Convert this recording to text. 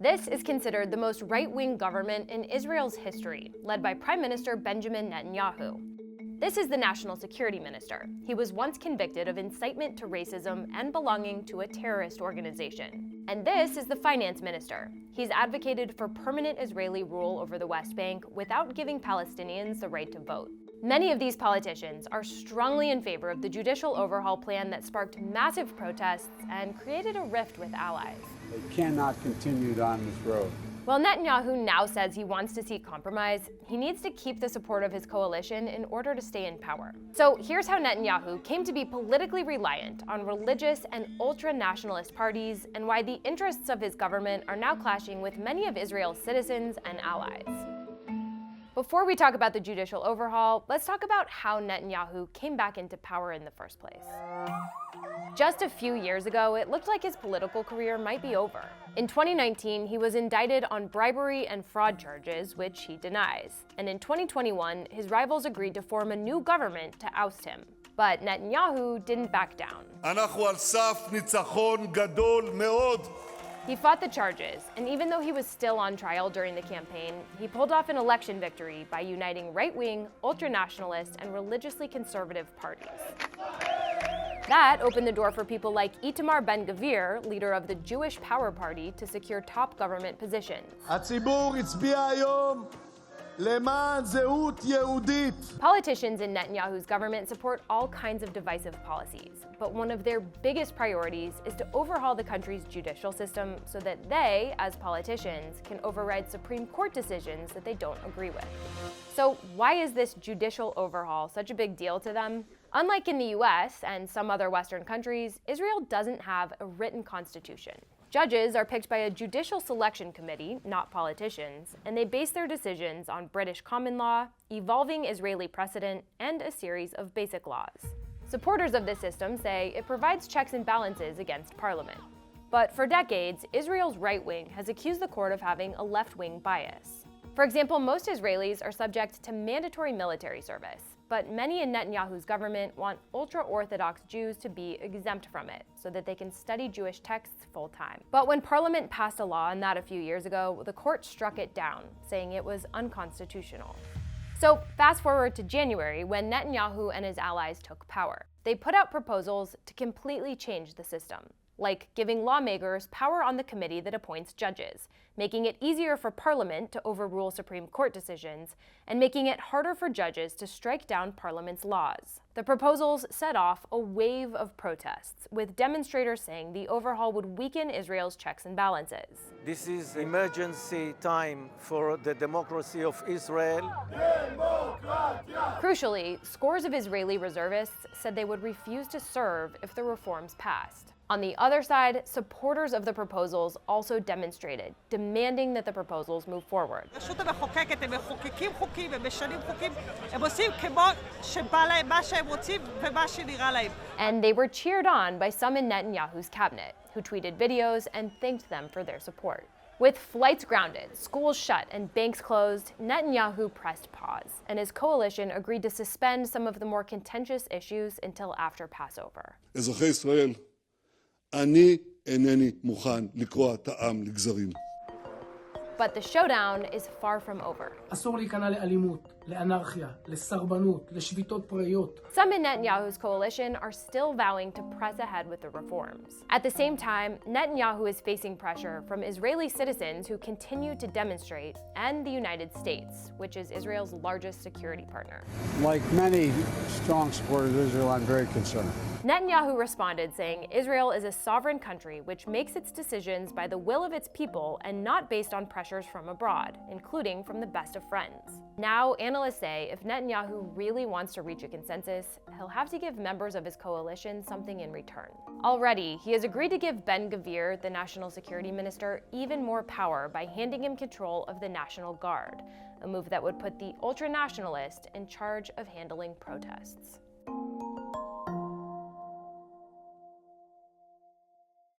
This is considered the most right-wing government in Israel's history, led by Prime Minister Benjamin Netanyahu. This is the National Security Minister. He was once convicted of incitement to racism and belonging to a terrorist organization. And this is the Finance Minister. He's advocated for permanent Israeli rule over the West Bank without giving Palestinians the right to vote. Many of these politicians are strongly in favor of the judicial overhaul plan that sparked massive protests and created a rift with allies. They cannot continue on this road. While Netanyahu now says he wants to seek compromise, he needs to keep the support of his coalition in order to stay in power. So here's how Netanyahu came to be politically reliant on religious and ultranationalist parties, and why the interests of his government are now clashing with many of Israel's citizens and allies. Before we talk about the judicial overhaul, let's talk about how Netanyahu came back into power in the first place. Just a few years ago, it looked like his political career might be over. In 2019, he was indicted on bribery and fraud charges, which he denies. And in 2021, his rivals agreed to form a new government to oust him. But Netanyahu didn't back down. He fought the charges, and even though he was still on trial during the campaign, he pulled off an election victory by uniting right-wing, ultranationalist, and religiously conservative parties. That opened the door for people like Itamar ben-gvir, leader of the Jewish Power Party, to secure top government positions. Politicians in Netanyahu's government support all kinds of divisive policies, but one of their biggest priorities is to overhaul the country's judicial system so that they, as politicians, can override Supreme Court decisions that they don't agree with. So why is this judicial overhaul such a big deal to them? Unlike in the US and some other Western countries, Israel doesn't have a written constitution. Judges are picked by a judicial selection committee, not politicians, and they base their decisions on British common law, evolving Israeli precedent, and a series of basic laws. Supporters of this system say it provides checks and balances against parliament. But for decades, Israel's right wing has accused the court of having a left-wing bias. For example, most Israelis are subject to mandatory military service, but many in Netanyahu's government want ultra-orthodox Jews to be exempt from it so that they can study Jewish texts full-time. But when Parliament passed a law on that a few years ago, the court struck it down, saying it was unconstitutional. So fast forward to January, when Netanyahu and his allies took power. They put out proposals to completely change the system, like giving lawmakers power on the committee that appoints judges, making it easier for Parliament to overrule Supreme Court decisions, and making it harder for judges to strike down Parliament's laws. The proposals set off a wave of protests, with demonstrators saying the overhaul would weaken Israel's checks and balances. This is emergency time for the democracy of Israel. Crucially, scores of Israeli reservists said they would refuse to serve if the reforms passed. On the other side, supporters of the proposals also demonstrated, demanding that the proposals move forward. And they were cheered on by some in Netanyahu's cabinet, who tweeted videos and thanked them for their support. With flights grounded, schools shut, and banks closed, Netanyahu pressed pause, and his coalition agreed to suspend some of the more contentious issues until after Passover. But the showdown is far from over. Some in Netanyahu's coalition are still vowing to press ahead with the reforms. At the same time, Netanyahu is facing pressure from Israeli citizens who continue to demonstrate, and the United States, which is Israel's largest security partner. Like many strong supporters of Israel, I'm very concerned. Netanyahu responded saying Israel is a sovereign country which makes its decisions by the will of its people and not based on pressures from abroad, including from the best of friends. Now, analysts say if Netanyahu really wants to reach a consensus, he'll have to give members of his coalition something in return. Already, he has agreed to give Ben-gvir, the national security minister, even more power by handing him control of the National Guard, a move that would put the ultranationalist in charge of handling protests.